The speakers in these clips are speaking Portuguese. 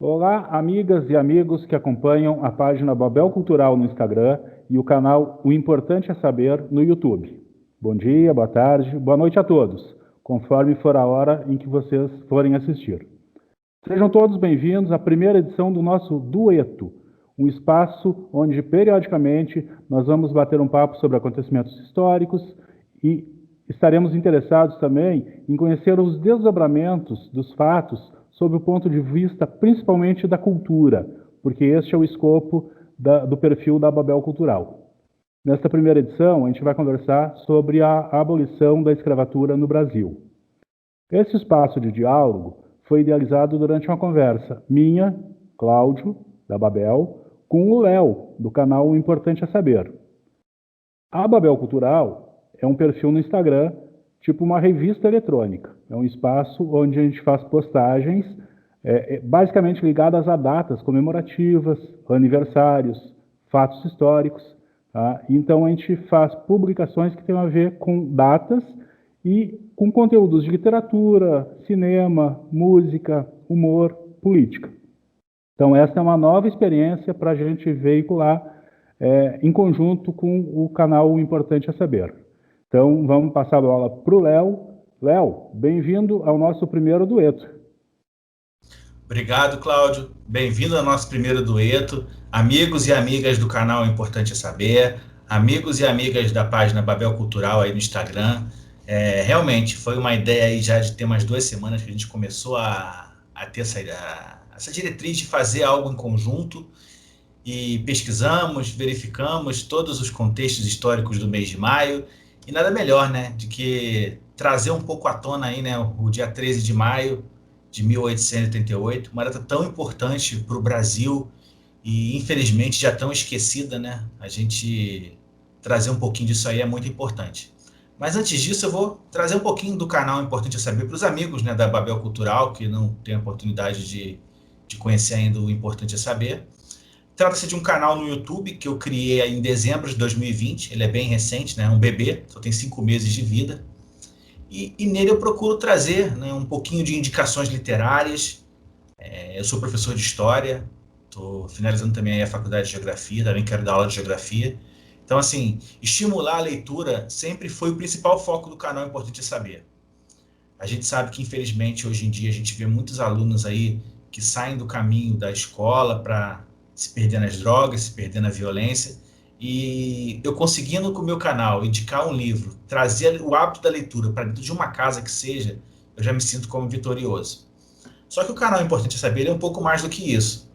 Olá, amigas e amigos que acompanham a página Babel Cultural no Instagram e o canal O Importante é Saber no YouTube. Bom dia, boa tarde, boa noite a todos, conforme for a hora em que vocês forem assistir. Sejam todos bem-vindos à primeira edição do nosso Dueto, um espaço onde periodicamente nós vamos bater um papo sobre acontecimentos históricos e estaremos interessados também em conhecer os desdobramentos dos fatos sob o ponto de vista principalmente da cultura, porque este é o escopo do perfil da Babel Cultural. Nesta primeira edição, a gente vai conversar sobre a abolição da escravatura no Brasil. Esse espaço de diálogo foi idealizado durante uma conversa minha, Cláudio, da Babel, com o Léo, do canal O Importante é Saber. A Babel Cultural é um perfil no Instagram, tipo uma revista eletrônica. É um espaço onde a gente faz postagens basicamente ligadas a datas comemorativas, aniversários, fatos históricos. Tá? Então a gente faz publicações que têm a ver com datas e com conteúdos de literatura, cinema, música, humor, política. Então essa é uma nova experiência para a gente veicular em conjunto com o canal O Importante é Saber. Então vamos passar a bola para o Léo. Léo, bem-vindo ao nosso primeiro dueto. Obrigado, Cláudio. Bem-vindo ao nosso primeiro dueto. Amigos e amigas do canal O Importante é Saber, amigos e amigas da página Babel Cultural aí no Instagram. Realmente foi uma ideia aí já de ter umas 2 semanas que a gente começou a ter essa diretriz de fazer algo em conjunto e pesquisamos, verificamos todos os contextos históricos do mês de maio e nada melhor, né, de que trazer um pouco à tona aí, né, o dia 13 de maio de 1888, uma data tão importante para o Brasil e infelizmente já tão esquecida, né? A gente trazer um pouquinho disso aí é muito importante. Mas antes disso eu vou trazer um pouquinho do canal Importante é Saber para os amigos, né, da Babel Cultural, que não tem a oportunidade de conhecer ainda o Importante é Saber. Trata-se de um canal no YouTube que eu criei em dezembro de 2020, ele é bem recente, né, um bebê, só tem 5 meses de vida. E nele eu procuro trazer, né, um pouquinho de indicações literárias. Eu sou professor de História, estou finalizando também a faculdade de Geografia, também quero dar aula de Geografia. Então, assim, estimular a leitura sempre foi o principal foco do canal Importante Saber. A gente sabe que, infelizmente, hoje em dia a gente vê muitos alunos aí que saem do caminho da escola para se perder nas drogas, se perder na violência. E eu conseguindo com o meu canal indicar um livro, trazer o hábito da leitura para dentro de uma casa que seja, eu já me sinto como vitorioso. Só que o canal Importante Saber é um pouco mais do que isso.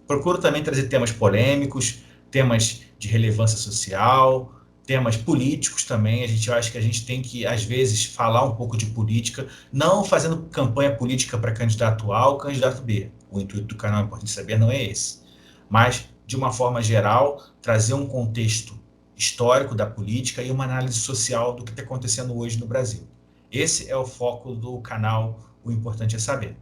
Procuro também trazer temas polêmicos, temas de relevância social, temas políticos também. Eu acho que a gente tem que, às vezes, falar um pouco de política, não fazendo campanha política para candidato A ou candidato B. O intuito do canal Importante Saber não é esse. Mas, de uma forma geral, trazer um contexto histórico da política e uma análise social do que está acontecendo hoje no Brasil. Esse é o foco do canal O Importante é Saber.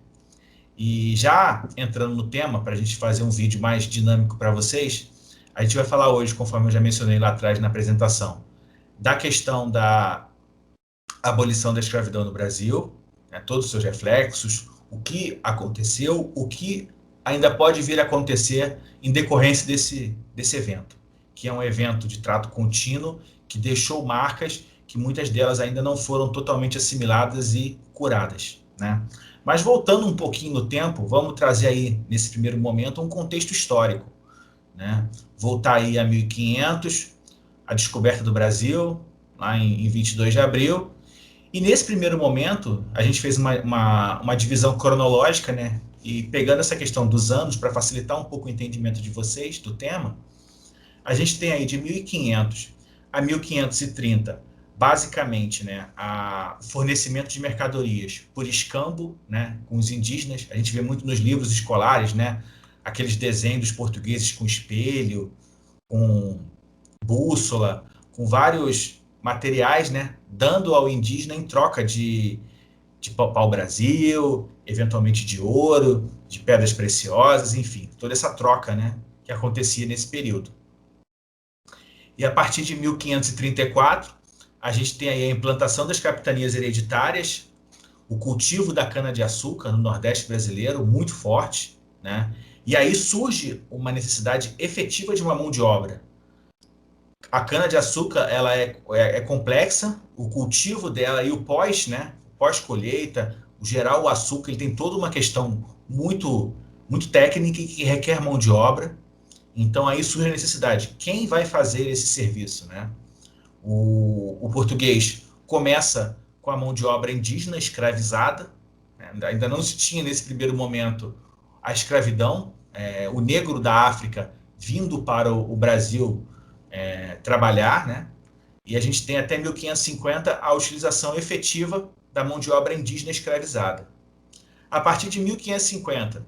E já entrando no tema, para a gente fazer um vídeo mais dinâmico para vocês, a gente vai falar hoje, conforme eu já mencionei lá atrás na apresentação, da questão da abolição da escravidão no Brasil, né, todos os seus reflexos, o que aconteceu, o que ainda pode vir a acontecer em decorrência desse evento, que é um evento de trato contínuo, que deixou marcas que muitas delas ainda não foram totalmente assimiladas e curadas, né? Mas voltando um pouquinho no tempo, vamos trazer aí, nesse primeiro momento, um contexto histórico, né? Voltar aí a 1500, a descoberta do Brasil, lá em 22 de abril. E nesse primeiro momento, a gente fez uma divisão cronológica, né? E pegando essa questão dos anos, para facilitar um pouco o entendimento de vocês do tema, a gente tem aí de 1500 a 1530, basicamente, né, o fornecimento de mercadorias por escambo, né, com os indígenas. A gente vê muito nos livros escolares, né, aqueles desenhos dos portugueses com espelho, com bússola, com vários materiais, né, dando ao indígena em troca de pau-brasil, eventualmente de ouro, de pedras preciosas, enfim, toda essa troca, né, que acontecia nesse período. E a partir de 1534, a gente tem aí a implantação das capitanias hereditárias, o cultivo da cana-de-açúcar no Nordeste brasileiro, muito forte, né? E aí surge uma necessidade efetiva de uma mão de obra. A cana-de-açúcar ela é complexa, o cultivo dela e o pós, né? Pós-colheita, o gerar o açúcar, ele tem toda uma questão muito técnica e que requer mão de obra. Então aí surge a necessidade. Quem vai fazer esse serviço, né? O português começa com a mão de obra indígena escravizada, né? Ainda não se tinha nesse primeiro momento a escravidão, o negro da África vindo para o Brasil trabalhar, né? E a gente tem até 1550 a utilização efetiva da mão de obra indígena escravizada. A partir de 1550,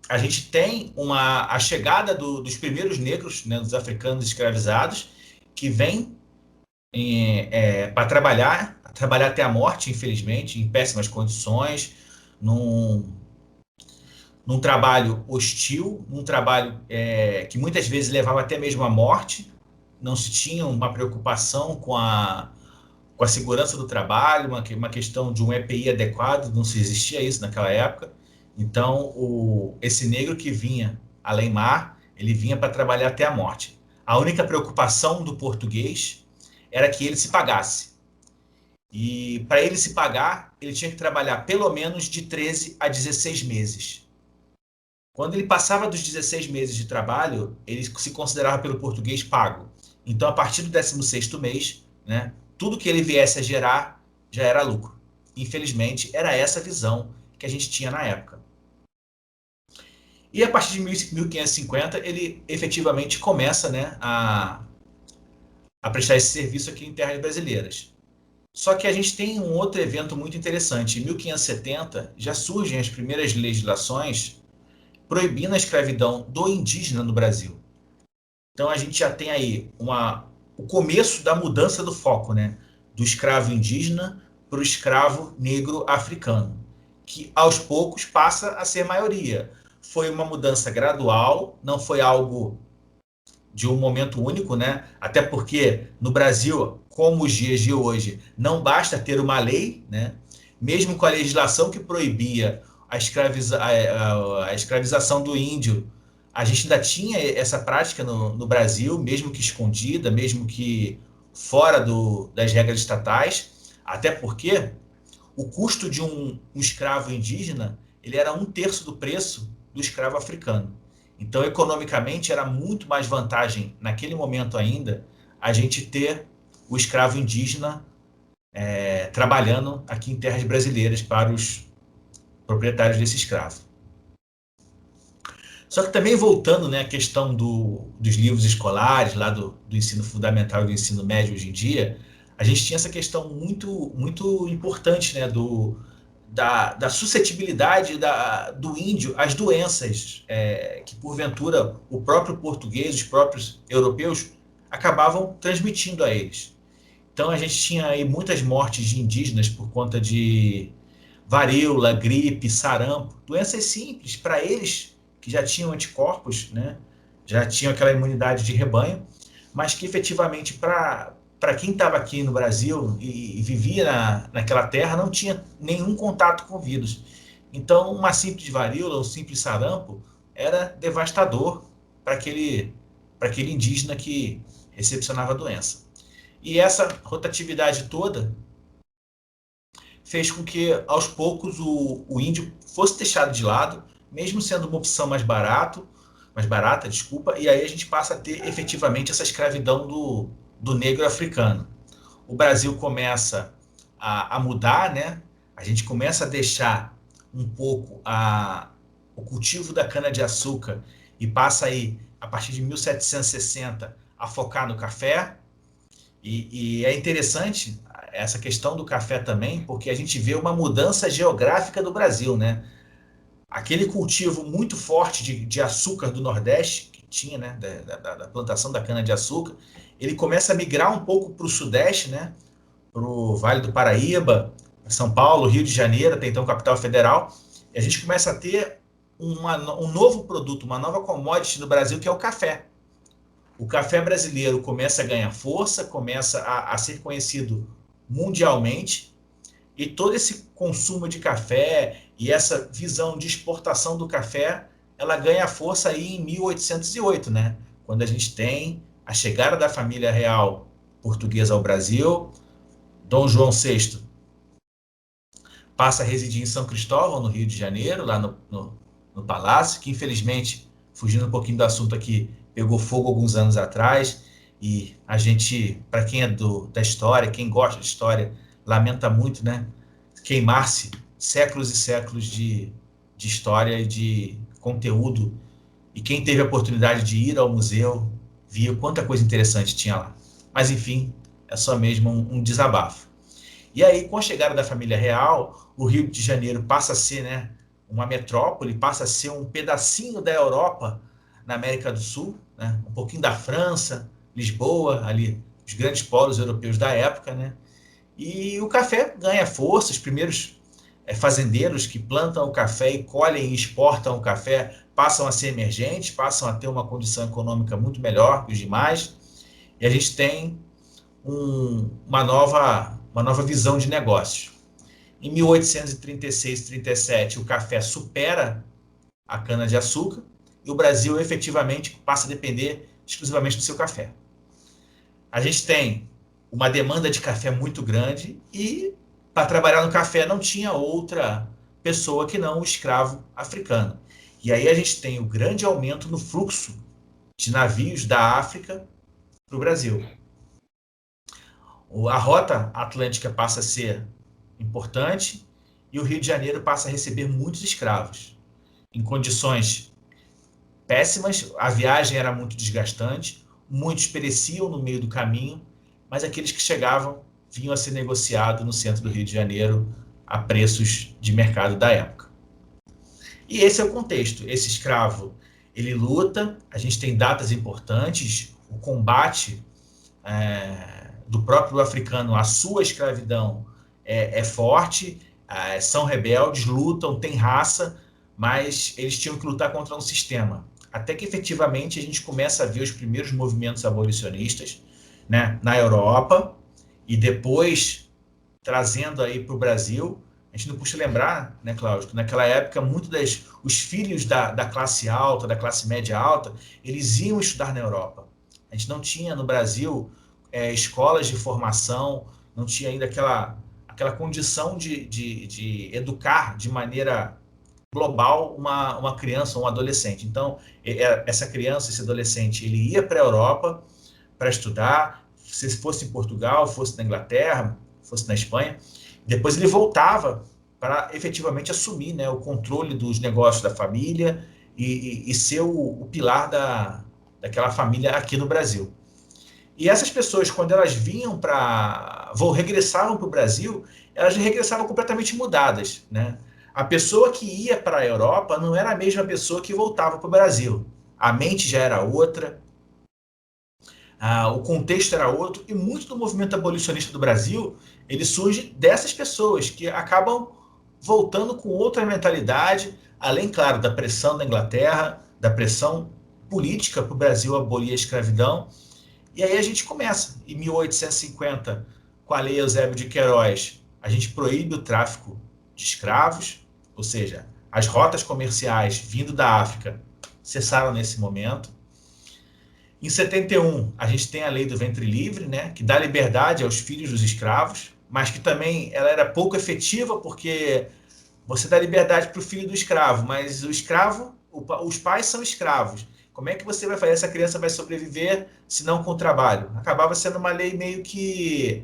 a gente tem a chegada dos primeiros negros, né, dos africanos escravizados, que vêm para trabalhar até a morte, infelizmente, em péssimas condições, num trabalho hostil, num trabalho que muitas vezes levava até mesmo à morte. Não se tinha uma preocupação com a segurança do trabalho, uma questão de um EPI adequado, não se existia isso naquela época. Então, esse negro que vinha além-mar, ele vinha para trabalhar até a morte. A única preocupação do português era que ele se pagasse. E para ele se pagar, ele tinha que trabalhar pelo menos de 13 a 16 meses. Quando ele passava dos 16 meses de trabalho, ele se considerava pelo português pago. Então, a partir do 16º mês, né, tudo que ele viesse a gerar já era lucro. Infelizmente, era essa a visão que a gente tinha na época. E a partir de 1550, ele efetivamente começa, né, a prestar esse serviço aqui em terras brasileiras. Só que a gente tem um outro evento muito interessante. Em 1570, já surgem as primeiras legislações proibindo a escravidão do indígena no Brasil. Então a gente já tem aí o começo da mudança do foco, né? Do escravo indígena para o escravo negro africano, que aos poucos passa a ser maioria. Foi uma mudança gradual, não foi algo de um momento único, né? Até porque no Brasil, como os dias de hoje, não basta ter uma lei, né? Mesmo com a legislação que proibia a escravização do índio, a gente ainda tinha essa prática no Brasil, mesmo que escondida, mesmo que fora das regras estatais, até porque o custo de um escravo indígena ele era 1/3 do preço do escravo africano. Então, economicamente, era muito mais vantagem, naquele momento ainda, a gente ter o escravo indígena trabalhando aqui em terras brasileiras para os proprietários desse escravo. Só que também voltando, né, à questão dos livros escolares, lá do ensino fundamental e do ensino médio hoje em dia, a gente tinha essa questão muito importante, né, da suscetibilidade do índio às doenças que, porventura, o próprio português, os próprios europeus acabavam transmitindo a eles. Então, a gente tinha aí muitas mortes de indígenas por conta de varíola, gripe, sarampo, doenças simples para eles que já tinham anticorpos, né? Já tinham aquela imunidade de rebanho, mas que efetivamente para quem estava aqui no Brasil e vivia naquela terra não tinha nenhum contato com vírus. Então, uma simples varíola, um simples sarampo era devastador para aquele indígena que recepcionava a doença. E essa rotatividade toda fez com que, aos poucos, o índio fosse deixado de lado, mesmo sendo uma opção mais barata, e aí a gente passa a ter efetivamente essa escravidão do negro africano. O Brasil começa a mudar, né? A gente começa a deixar um pouco o cultivo da cana-de-açúcar e passa aí, a partir de 1760, a focar no café. E é interessante essa questão do café também, porque a gente vê uma mudança geográfica do Brasil, né? Aquele cultivo muito forte de açúcar do Nordeste, que tinha, né, da plantação da cana-de-açúcar, ele começa a migrar um pouco para o Sudeste, né, para o Vale do Paraíba, São Paulo, Rio de Janeiro, até então capital federal, e a gente começa a ter um novo produto, uma nova commodity no Brasil, que é o café. O café brasileiro começa a ganhar força, começa a ser conhecido mundialmente, E todo esse consumo de café e essa visão de exportação do café, ela ganha força aí em 1808, né? Quando a gente tem a chegada da família real portuguesa ao Brasil, Dom João VI passa a residir em São Cristóvão, no Rio de Janeiro, lá no Palácio, que infelizmente, fugindo um pouquinho do assunto aqui, pegou fogo alguns anos atrás, e a gente, para quem é da história, quem gosta de história, lamenta muito, né? Queimar-se séculos e séculos de história e de conteúdo, e quem teve a oportunidade de ir ao museu, viu quanta coisa interessante tinha lá. Mas, enfim, é só mesmo um desabafo. E aí, com a chegada da família real, o Rio de Janeiro passa a ser, né, uma metrópole, passa a ser um pedacinho da Europa na América do Sul, né, um pouquinho da França, Lisboa, ali, os grandes polos europeus da época, né, e o café ganha força, os primeiros fazendeiros que plantam o café e colhem e exportam o café passam a ser emergentes, passam a ter uma condição econômica muito melhor que os demais, e a gente tem uma nova visão de negócios. Em 1836 e 37, o café supera a cana-de-açúcar e o Brasil efetivamente passa a depender exclusivamente do seu café. A gente tem uma demanda de café muito grande e, para trabalhar no café, não tinha outra pessoa que não o escravo africano. E aí a gente tem o grande aumento no fluxo de navios da África para o Brasil. A rota atlântica passa a ser importante e o Rio de Janeiro passa a receber muitos escravos. Em condições péssimas, a viagem era muito desgastante, muitos pereciam no meio do caminho, mas aqueles que chegavam vinham a ser negociados no centro do Rio de Janeiro a preços de mercado da época. E esse é o contexto. Esse escravo, ele luta, a gente tem datas importantes, o combate do próprio africano à sua escravidão é forte, são rebeldes, lutam, têm raça, mas eles tinham que lutar contra um sistema. Até que efetivamente a gente começa a ver os primeiros movimentos abolicionistas, né, na Europa, e depois trazendo aí para o Brasil. A gente não custa lembrar, né, Cláudio, que naquela época os filhos da classe alta, da classe média alta, eles iam estudar na Europa. A gente não tinha no Brasil escolas de formação, não tinha ainda aquela condição de educar de maneira global uma criança, um adolescente. Então, essa criança, esse adolescente, ele ia para a Europa para estudar, se fosse em Portugal, fosse na Inglaterra, fosse na Espanha, depois ele voltava para efetivamente assumir, né, o controle dos negócios da família e ser o pilar daquela família aqui no Brasil. E essas pessoas, quando elas vinham regressavam para o Brasil, elas regressavam completamente mudadas, né? A pessoa que ia para a Europa não era a mesma pessoa que voltava para o Brasil. A mente já era outra, o contexto era outro, e muito do movimento abolicionista do Brasil, ele surge dessas pessoas que acabam voltando com outra mentalidade, além, claro, da pressão da Inglaterra, da pressão política para o Brasil abolir a escravidão. E aí a gente começa, em 1850, com a Lei Eusébio de Queiroz, a gente proíbe o tráfico de escravos, ou seja, as rotas comerciais vindo da África cessaram nesse momento. Em 71, a gente tem a Lei do Ventre Livre, né, que dá liberdade aos filhos dos escravos, mas que também ela era pouco efetiva, porque você dá liberdade para o filho do escravo, mas o escravo, os pais são escravos. Como é que você vai fazer? Essa criança vai sobreviver se não com trabalho? Acabava sendo uma lei meio que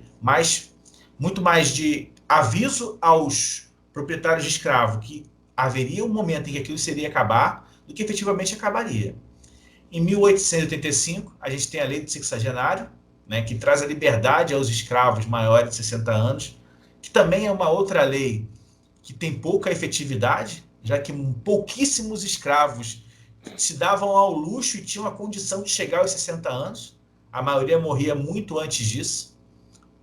muito mais de aviso aos proprietários de escravo que haveria um momento em que aquilo seria acabar, do que efetivamente acabaria. Em 1885, a gente tem a Lei do Sexagenário, né, que traz a liberdade aos escravos maiores de 60 anos, que também é uma outra lei que tem pouca efetividade, já que pouquíssimos escravos se davam ao luxo e tinham a condição de chegar aos 60 anos. A maioria morria muito antes disso.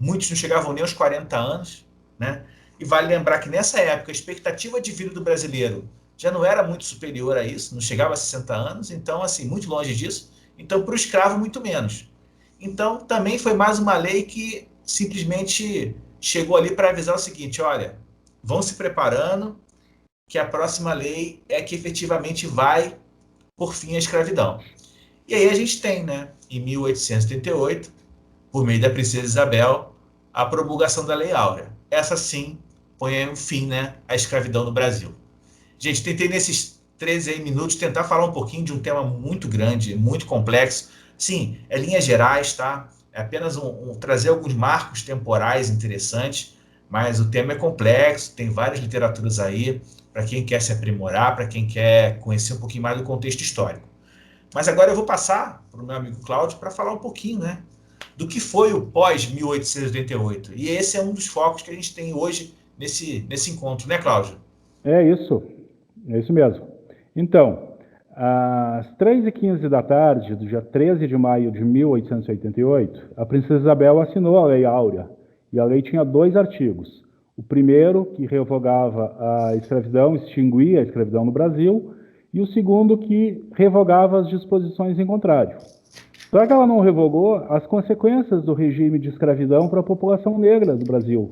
Muitos não chegavam nem aos 40 anos, né? E vale lembrar que nessa época a expectativa de vida do brasileiro já não era muito superior a isso, não chegava a 60 anos, então, assim, muito longe disso. Então, para o escravo, muito menos. Então, também foi mais uma lei que simplesmente chegou ali para avisar o seguinte: olha, vão se preparando, que a próxima lei é que efetivamente vai por fim à escravidão. E aí a gente tem, né, em 1838, por meio da Princesa Isabel, a promulgação da Lei Áurea. Essa sim põe um fim, né, à escravidão no Brasil. Gente, tentei nesses 13 minutos tentar falar um pouquinho de um tema muito grande, muito complexo. Sim, é linhas gerais, tá? É apenas trazer alguns marcos temporais interessantes, mas o tema é complexo, tem várias literaturas aí, para quem quer se aprimorar, para quem quer conhecer um pouquinho mais do contexto histórico. Mas agora eu vou passar para o meu amigo Cláudio para falar um pouquinho, né, do que foi o pós-1888. E esse é um dos focos que a gente tem hoje nesse encontro, né, Cláudio? É isso mesmo. Então, às 3h15 da tarde, do dia 13 de maio de 1888, a Princesa Isabel assinou a Lei Áurea, e a lei tinha 2 artigos. O primeiro, que revogava a escravidão, extinguia a escravidão no Brasil, e o segundo, que revogava as disposições em contrário. Só que ela não revogou as consequências do regime de escravidão para a população negra do Brasil.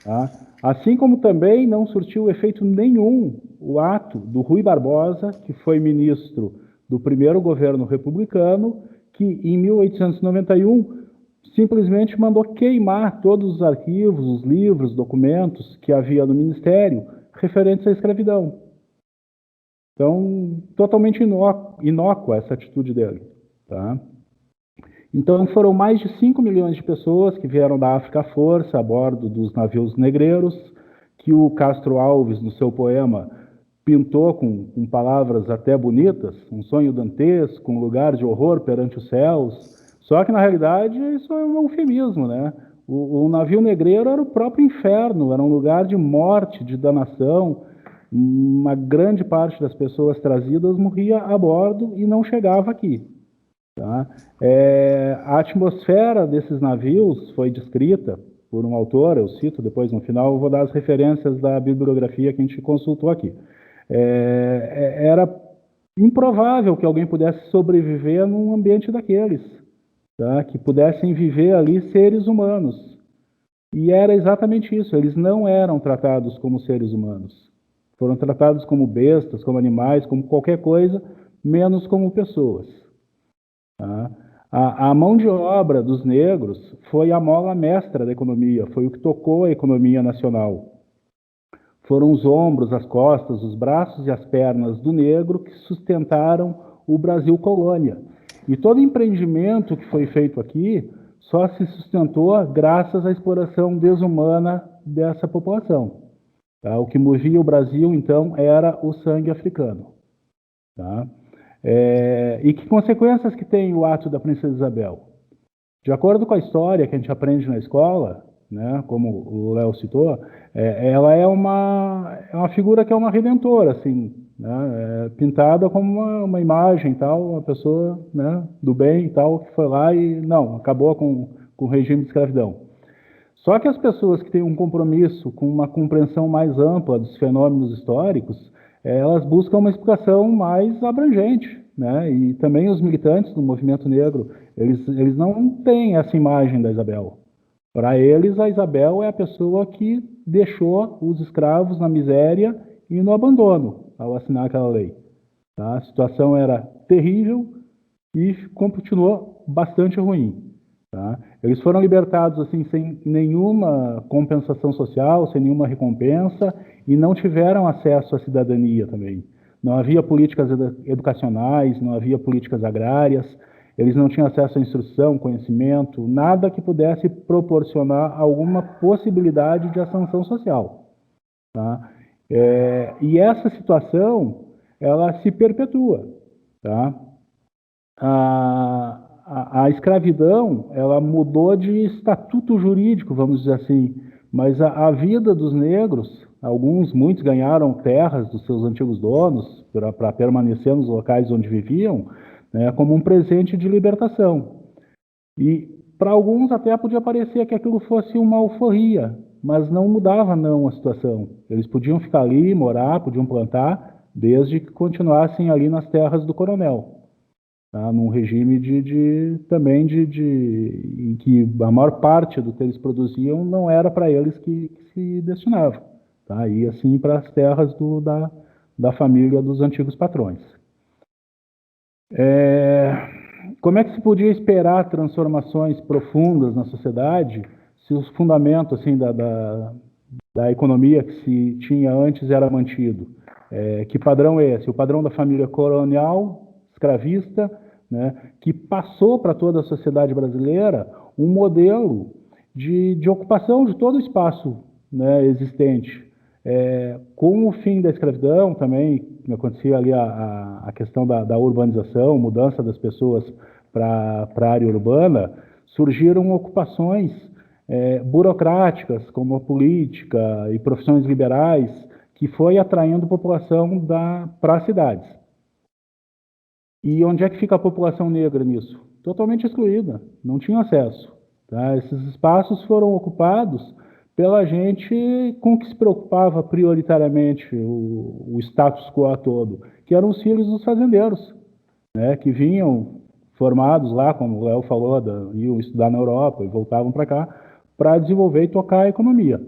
Tá? Assim como também não surtiu efeito nenhum o ato do Rui Barbosa, que foi ministro do primeiro governo republicano, que em 1891 simplesmente mandou queimar todos os arquivos, os livros, documentos que havia no Ministério referentes à escravidão. Então, totalmente inócua essa atitude dele. Tá? Então, foram mais de 5 milhões de pessoas que vieram da África à força, a bordo dos navios negreiros, que o Castro Alves, no seu poema, pintou com palavras até bonitas, um sonho dantesco, um lugar de horror perante os céus. Só que, na realidade, isso é um eufemismo, né? O navio negreiro era o próprio inferno, era um lugar de morte, de danação. Uma grande parte das pessoas trazidas morria a bordo e não chegava aqui. Tá? A atmosfera desses navios foi descrita por um autor, eu cito depois no final, eu vou dar as referências da bibliografia que a gente consultou aqui. Era improvável que alguém pudesse sobreviver num ambiente daqueles, tá? Que pudessem viver ali seres humanos. E era exatamente isso, eles não eram tratados como seres humanos. Foram tratados como bestas, como animais, como qualquer coisa, menos como pessoas. Tá? A mão de obra dos negros foi a mola mestra da economia, foi o que tocou a economia nacional. Foram os ombros, as costas, os braços e as pernas do negro que sustentaram o Brasil colônia. E todo empreendimento que foi feito aqui só se sustentou graças à exploração desumana dessa população. Tá? O que movia o Brasil, então, era o sangue africano. Tá? E que consequências que tem o ato da Princesa Isabel? De acordo com a história que a gente aprende na escola, né, como o Léo citou, ela é uma figura que é uma redentora, assim, né, pintada como uma imagem, tal, uma pessoa, né, do bem e tal, que foi lá e, não, acabou com o regime de escravidão. Só que as pessoas que têm um compromisso com uma compreensão mais ampla dos fenômenos históricos, elas buscam uma explicação mais abrangente, né? E também os militantes do movimento negro, eles não têm essa imagem da Isabel. Para eles, a Isabel é a pessoa que deixou os escravos na miséria e no abandono ao assinar aquela lei. Tá? A situação era terrível e continuou bastante ruim. Tá? Eles foram libertados assim sem nenhuma compensação social, sem nenhuma recompensa, e não tiveram acesso à cidadania também. Não havia políticas educacionais, não havia políticas agrárias, eles não tinham acesso à instrução, conhecimento, nada que pudesse proporcionar alguma possibilidade de ascensão social. Tá? E essa situação, ela se perpetua. Tá? A escravidão, ela mudou de estatuto jurídico, vamos dizer assim, mas a vida dos negros, muitos ganharam terras dos seus antigos donos para permanecer nos locais onde viviam, né, como um presente de libertação. E para alguns até podia parecer que aquilo fosse uma alforria, mas não mudava não a situação. Eles podiam ficar ali, morar, podiam plantar, desde que continuassem ali nas terras do coronel. tá? Num regime também em que a maior parte do que eles produziam não era para eles que se destinava, tá? Ia assim para as terras da família dos antigos patrões. Como é que se podia esperar transformações profundas na sociedade se os fundamentos assim, da economia que se tinha antes era mantido? Que padrão é esse? O padrão da família colonial, escravista, né, que passou para toda a sociedade brasileira um modelo de ocupação de todo o espaço, né, existente. Com o fim da escravidão também, acontecia ali a questão da urbanização, mudança das pessoas para a área urbana, surgiram ocupações burocráticas, como a política e profissões liberais, que foi atraindo população para as cidades. E onde é que fica a população negra nisso? Totalmente excluída, não tinha acesso. Tá? Esses espaços foram ocupados pela gente com que se preocupava prioritariamente o status quo todo, que eram os filhos dos fazendeiros, né, que vinham formados lá, como o Léo falou, iam estudar na Europa e voltavam para cá para desenvolver e tocar a economia.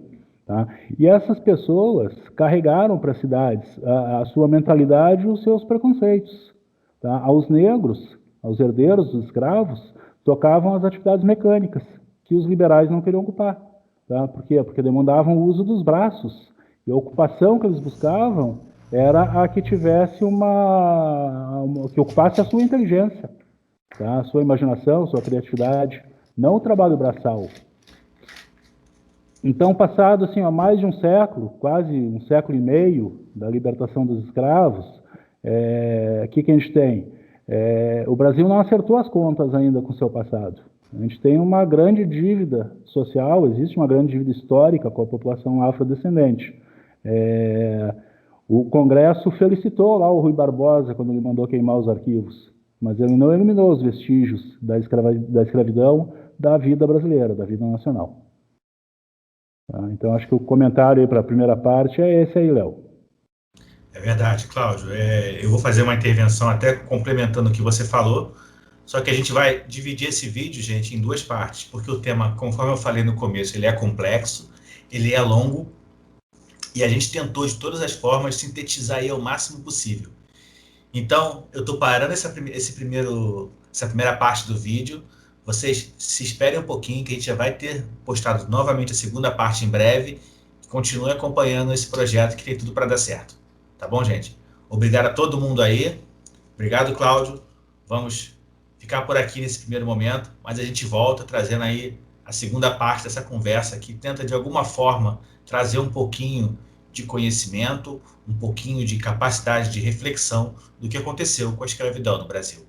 Tá? E essas pessoas carregaram para as cidades a sua mentalidade e os seus preconceitos. Tá? Aos negros, aos herdeiros dos escravos, tocavam as atividades mecânicas, que os liberais não queriam ocupar. Tá? Por quê? Porque demandavam o uso dos braços. E a ocupação que eles buscavam era a que tivesse que ocupasse a sua inteligência, tá? A sua imaginação, a sua criatividade, não o trabalho braçal. Então, passado assim, há mais de um século, quase um século e meio da libertação dos escravos, o que a gente tem? O Brasil não acertou as contas ainda com o seu passado. A gente tem uma grande dívida social, existe uma grande dívida histórica com a população afrodescendente. O Congresso felicitou lá o Rui Barbosa quando ele mandou queimar os arquivos, mas ele não eliminou os vestígios da escravidão da vida brasileira, da vida nacional. Tá? Então, acho que o comentário aí para a primeira parte é esse aí, Léo. É verdade, Cláudio. Eu vou fazer uma intervenção até complementando o que você falou, só que a gente vai dividir esse vídeo, gente, em duas partes, porque o tema, conforme eu falei no começo, ele é complexo, ele é longo, e a gente tentou, de todas as formas, sintetizar aí ao máximo possível. Então, eu estou parando essa primeira parte do vídeo. Vocês se esperem um pouquinho, que a gente já vai ter postado novamente a segunda parte em breve. Continue acompanhando esse projeto, que tem tudo para dar certo. Tá bom, gente? Obrigado a todo mundo aí. Obrigado, Cláudio. Vamos ficar por aqui nesse primeiro momento, mas a gente volta trazendo aí a segunda parte dessa conversa, que tenta, de alguma forma, trazer um pouquinho de conhecimento, um pouquinho de capacidade de reflexão do que aconteceu com a escravidão no Brasil.